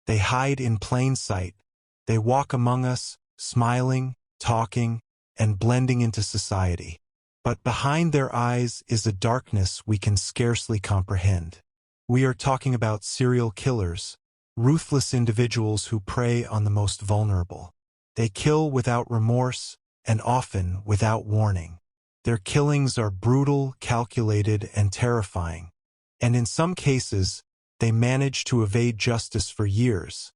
They hide in plain sight. They walk among us, smiling, talking, and blending into society. But behind their eyes is a darkness we can scarcely comprehend. We are talking about serial killers, ruthless individuals who prey on the most vulnerable. They kill without remorse, and often without warning. Their killings are brutal, calculated, and terrifying. And in some cases, they manage to evade justice for years,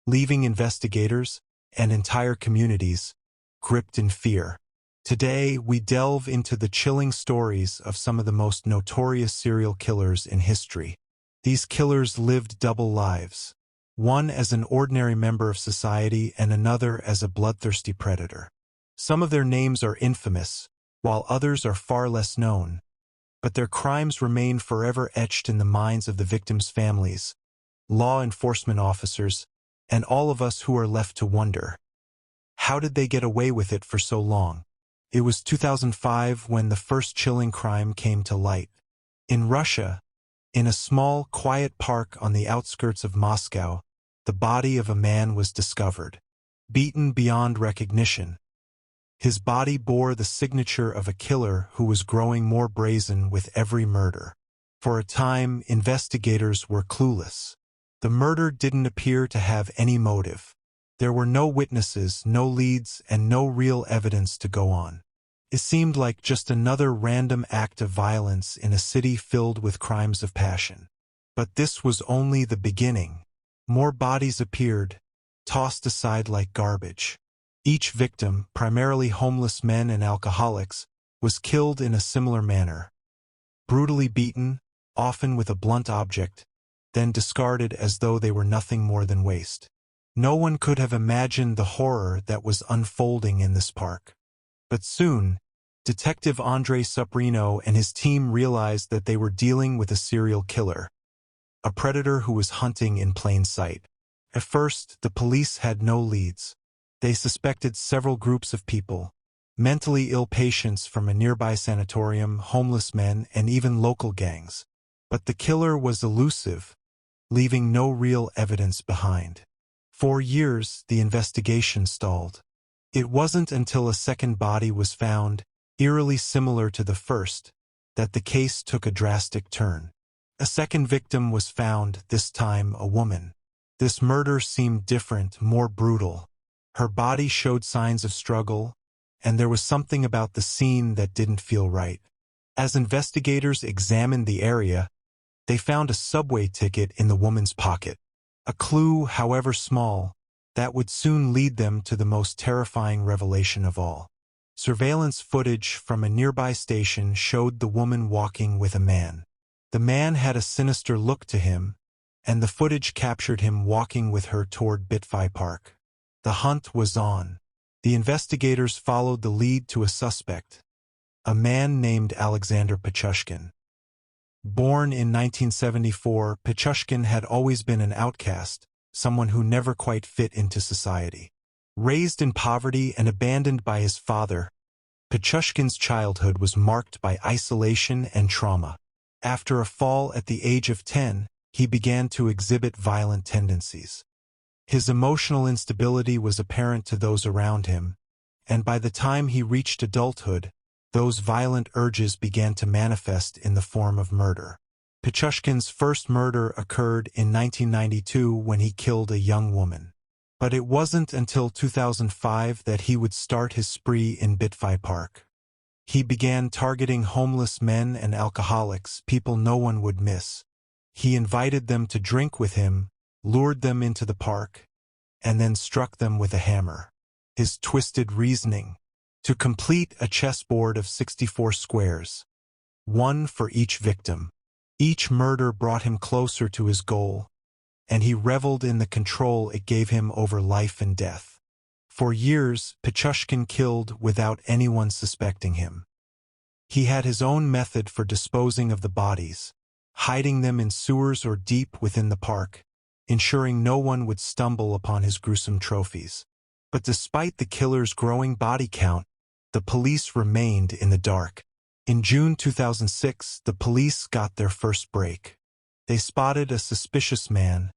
leaving investigators and entire communities gripped in fear. Today, we delve into the chilling stories of some of the most notorious serial killers in history. These killers lived double lives, one as an ordinary member of society and another as a bloodthirsty predator. Some of their names are infamous, while others are far less known. But their crimes remain forever etched in the minds of the victims' families, law enforcement officers, and all of us who are left to wonder, how did they get away with it for so long? It was 2005 when the first chilling crime came to light. In Russia, in a small, quiet park on the outskirts of Moscow, the body of a man was discovered, beaten beyond recognition. His body bore the signature of a killer who was growing more brazen with every murder. For a time, investigators were clueless. The murder didn't appear to have any motive. There were no witnesses, no leads, and no real evidence to go on. It seemed like just another random act of violence in a city filled with crimes of passion. But this was only the beginning. More bodies appeared, tossed aside like garbage. Each victim, primarily homeless men and alcoholics, was killed in a similar manner. Brutally beaten, often with a blunt object, then discarded as though they were nothing more than waste. No one could have imagined the horror that was unfolding in this park. But soon, Detective Andrei Suprino and his team realized that they were dealing with a serial killer, a predator who was hunting in plain sight. At first, the police had no leads. They suspected several groups of people, mentally ill patients from a nearby sanatorium, homeless men, and even local gangs. But the killer was elusive, leaving no real evidence behind. For years, the investigation stalled. It wasn't until a second body was found, eerily similar to the first, that the case took a drastic turn. A second victim was found, this time a woman. This murder seemed different, more brutal. Her body showed signs of struggle, and there was something about the scene that didn't feel right. As investigators examined the area, they found a subway ticket in the woman's pocket. A clue, however small, that would soon lead them to the most terrifying revelation of all. Surveillance footage from a nearby station showed the woman walking with a man. The man had a sinister look to him, and the footage captured him walking with her toward Bitfy Park. The hunt was on. The investigators followed the lead to a suspect, a man named Alexander Pichushkin. Born in 1974, Pichushkin had always been an outcast, someone who never quite fit into society. Raised in poverty and abandoned by his father, Pichushkin's childhood was marked by isolation and trauma. After a fall at the age of 10, he began to exhibit violent tendencies. His emotional instability was apparent to those around him, and by the time he reached adulthood, those violent urges began to manifest in the form of murder. Pichushkin's first murder occurred in 1992 when he killed a young woman. But it wasn't until 2005 that he would start his spree in Bitfy Park. He began targeting homeless men and alcoholics, people no one would miss. He invited them to drink with him, lured them into the park, and then struck them with a hammer. His twisted reasoning: to complete a chessboard of 64 squares, one for each victim. Each murder brought him closer to his goal, and he reveled in the control it gave him over life and death. For years, Pichushkin killed without anyone suspecting him. He had his own method for disposing of the bodies, hiding them in sewers or deep within the park, ensuring no one would stumble upon his gruesome trophies. But despite the killer's growing body count, the police remained in the dark. In June 2006, the police got their first break. They spotted a suspicious man,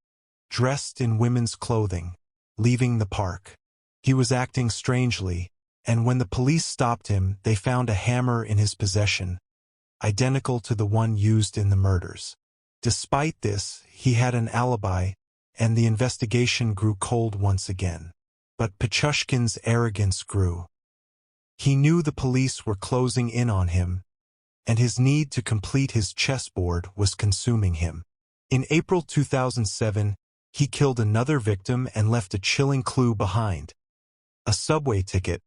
dressed in women's clothing, leaving the park. He was acting strangely, and when the police stopped him, they found a hammer in his possession, identical to the one used in the murders. Despite this, he had an alibi, and the investigation grew cold once again. But Pichushkin's arrogance grew. He knew the police were closing in on him, and his need to complete his chessboard was consuming him. In April 2007, he killed another victim and left a chilling clue behind. A subway ticket,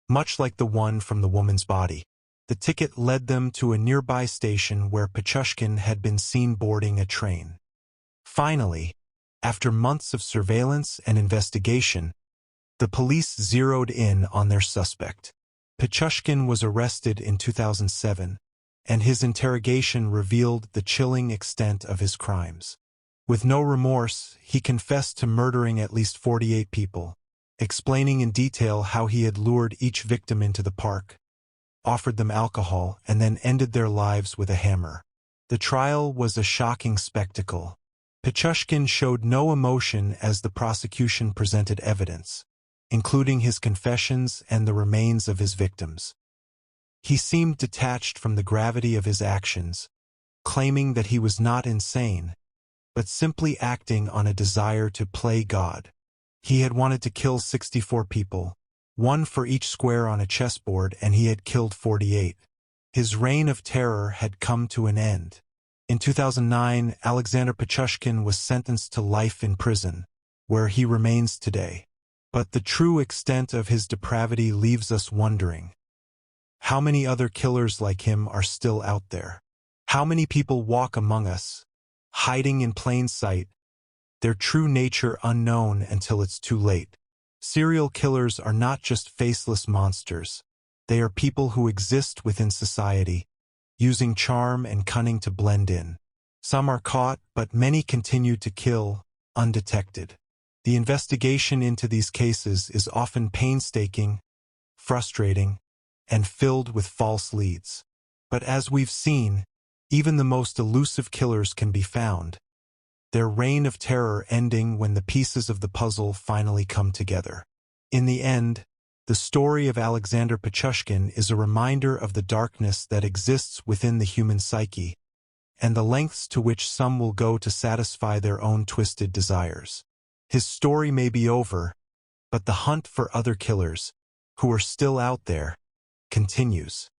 much like the one from the woman's body. The ticket led them to a nearby station where Pichushkin had been seen boarding a train. Finally, after months of surveillance and investigation, the police zeroed in on their suspect. Pichushkin was arrested in 2007, and his interrogation revealed the chilling extent of his crimes. With no remorse, he confessed to murdering at least 48 people, explaining in detail how he had lured each victim into the park, offered them alcohol, and then ended their lives with a hammer. The trial was a shocking spectacle. Pichushkin showed no emotion as the prosecution presented evidence, including his confessions and the remains of his victims. He seemed detached from the gravity of his actions, claiming that he was not insane, but simply acting on a desire to play God. He had wanted to kill 64 people, one for each square on a chessboard, and he had killed 48. His reign of terror had come to an end. In 2009, Alexander Pichushkin was sentenced to life in prison, where he remains today. But the true extent of his depravity leaves us wondering. How many other killers like him are still out there? How many people walk among us, hiding in plain sight, their true nature unknown until it's too late? Serial killers are not just faceless monsters. They are people who exist within society, using charm and cunning to blend in. Some are caught, but many continue to kill, undetected. The investigation into these cases is often painstaking, frustrating, and filled with false leads. But as we've seen, even the most elusive killers can be found, their reign of terror ending when the pieces of the puzzle finally come together. In the end, the story of Alexander Pichushkin is a reminder of the darkness that exists within the human psyche, and the lengths to which some will go to satisfy their own twisted desires. His story may be over, but the hunt for other killers, who are still out there, continues.